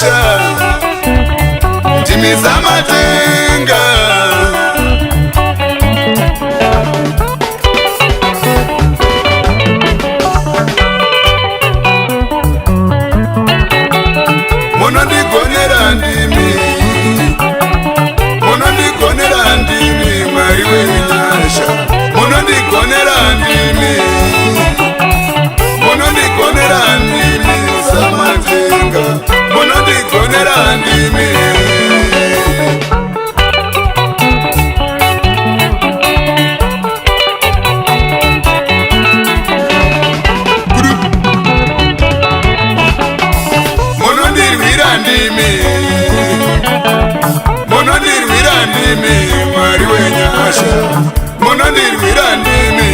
wenyasha ndimi zamatenga munondigonera ndimi Mwari wenyasha munondigonera ndimi zamatenga munondigonera ndimi munondirwira ndimi Mwari wenyasha munondirwira ndimi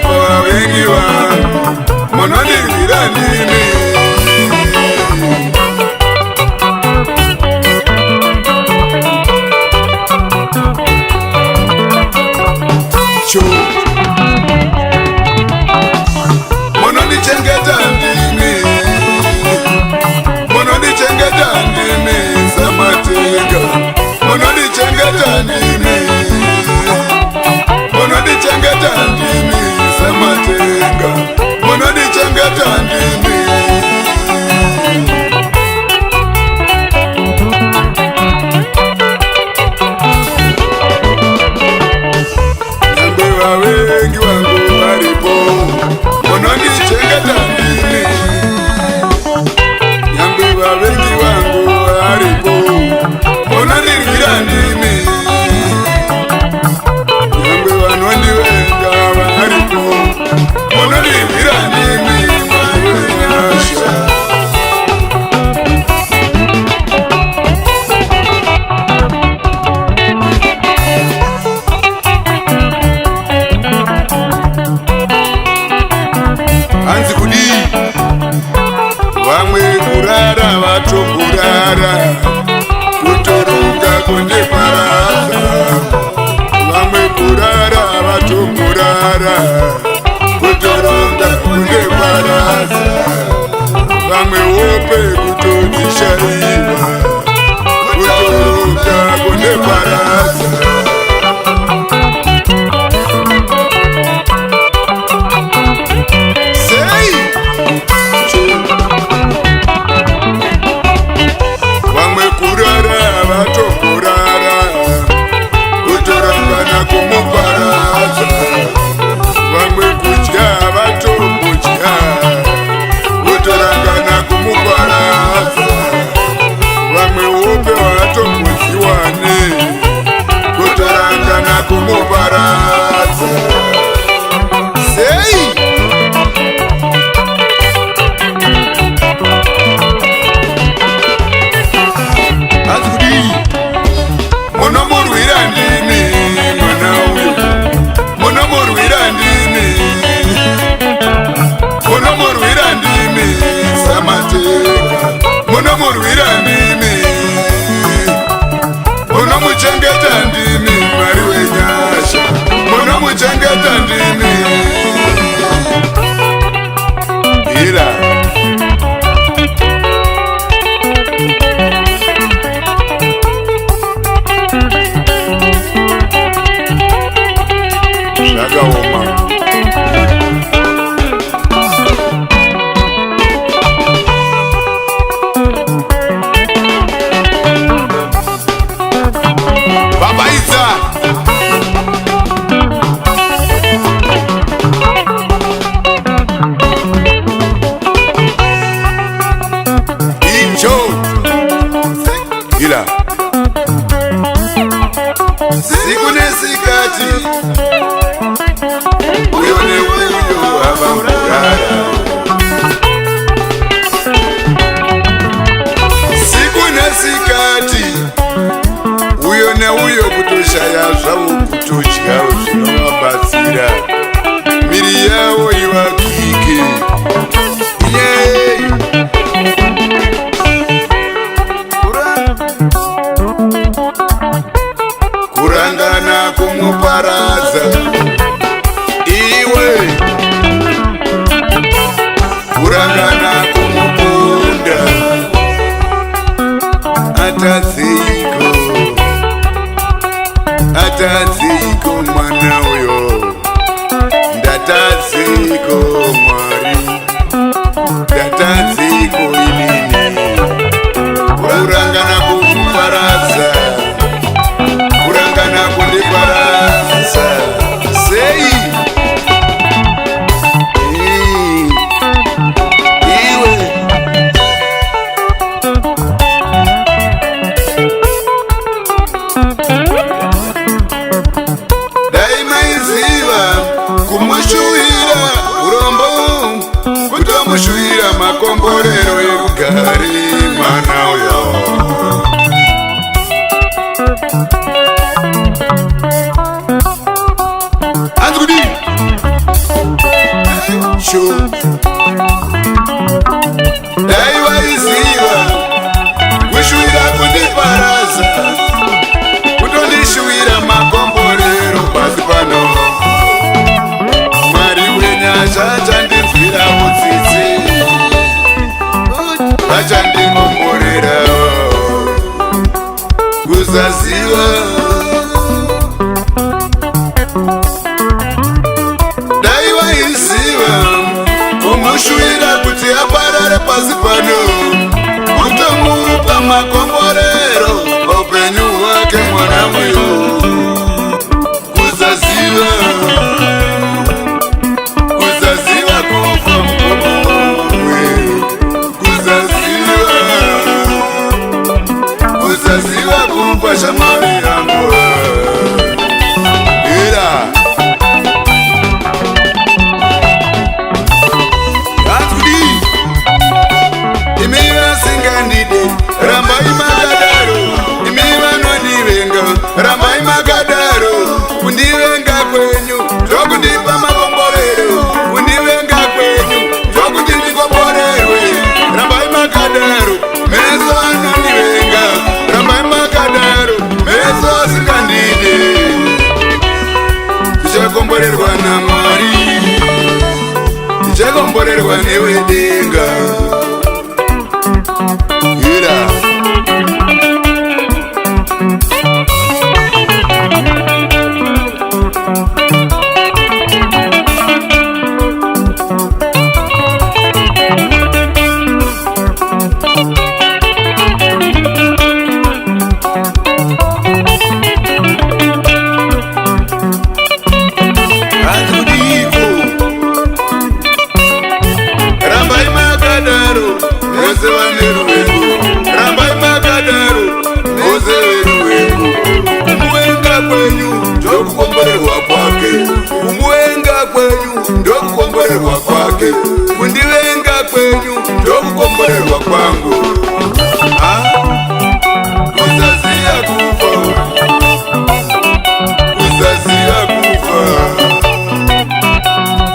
vavengi vangu munondirwira ndimi munondichengeta ndimi zamatenga munondichengeta ndimi zamatenga munondichengeta ndimi nyangwe vavengi vangu varipo munondichengeta ndimi nyangwe vavengi vangu varipo munondirwira ndimi nyangwe vanondivenga varipo munondirwira ndimi Mwari wenyasha hanzi kudii vamwe kurara vatokurara kutoronga kundeparadza vamwe kurara vatokurara kutoronga kundeparadza vamwe wope kutodzishaiva kutoronga kundeparadza vatokurara kutorangana kumuparadza vamwe kudya vatokudya kutorangana kumuparadza vamwe upe vatokudziwane kutorangana kumuparadza sei munomurwira ndimi mwana uyu munomurwira ndimi zamatenga munomurwira ndimi munomuchengeta ndimi Mwari wenyasha munomuchengeta ndimi ira zvakaoma babaidza kushuvira makomborero erugare mwana uyo. Anzudi sho dai waiziva kushuvira kundiparaza kutondishuvira makomborero pasi pano. Mwari wenyasha chandinzwira mutsitsi achandikomborera kusaziva. Dai waiziva kumushuvira kuti aparare pasi pano kutomupa makomborero upenyu hwake mwana muyo. Kusaziva kufa mkomo we, kusaziva kumpa shamari yangu ila Anzudi imiva singandide rambai makadaro, imiva nonivenga rambai makadaro. Kundivenga kwenyu zvokundipa makomborero, kundivenga kwenyu zvokuti ndikomborerwe. Rambai makadaro meso anondivenga, rambai makadaro meso asingandide. Tichakomborerwa naMwari, tichakomborerwa newedenga ira. Rambai makadaro mose vaneruvengo, rambai makadaro mose veruvengo. Kumuvenga kwenyu ndokukomborerwa kwake, kumuvenga kwenyu ndokukomborerwa kwake, kundivenga kwenyu ndokukomborerwa kwangu. Kusaziya kufa, kusaziya kufa,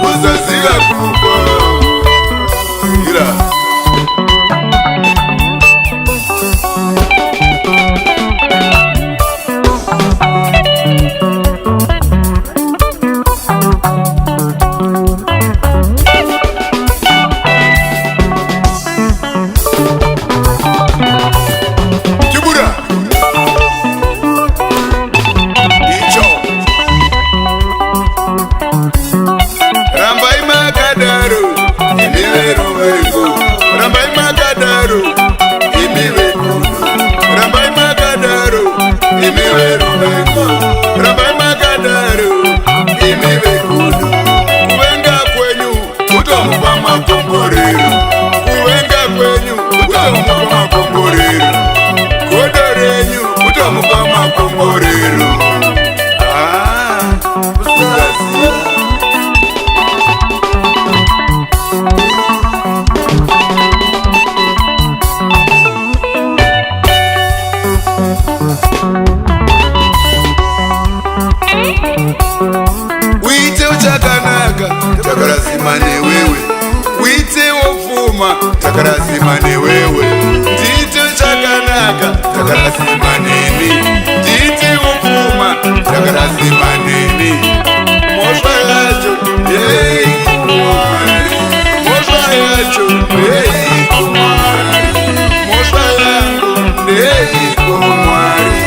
kusaziya kufa ila Kibura icho rambai makadaro imiveruvengo, rambai makadaro imiveruvengo, rambai makadaro imiveruvengo, rambai makadaro imiveruvengo. Kuvenga kwenyu kutomupa makomborero, kuvenga kwenyu kutomupa makomborero, godo renyu kutomupa makomborero. Kusaziva uite uchakanaka takarasima newewe, uite wofuma takarasima newewe. Ndiite uchakanaka takarasima neni, ndiite wofuma takarasima neni. Mosva yacho yei kumwari, mosva yacho yei kumwari, mosva yangu ndei kumwari,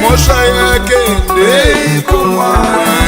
mosva yake ndei kumwari.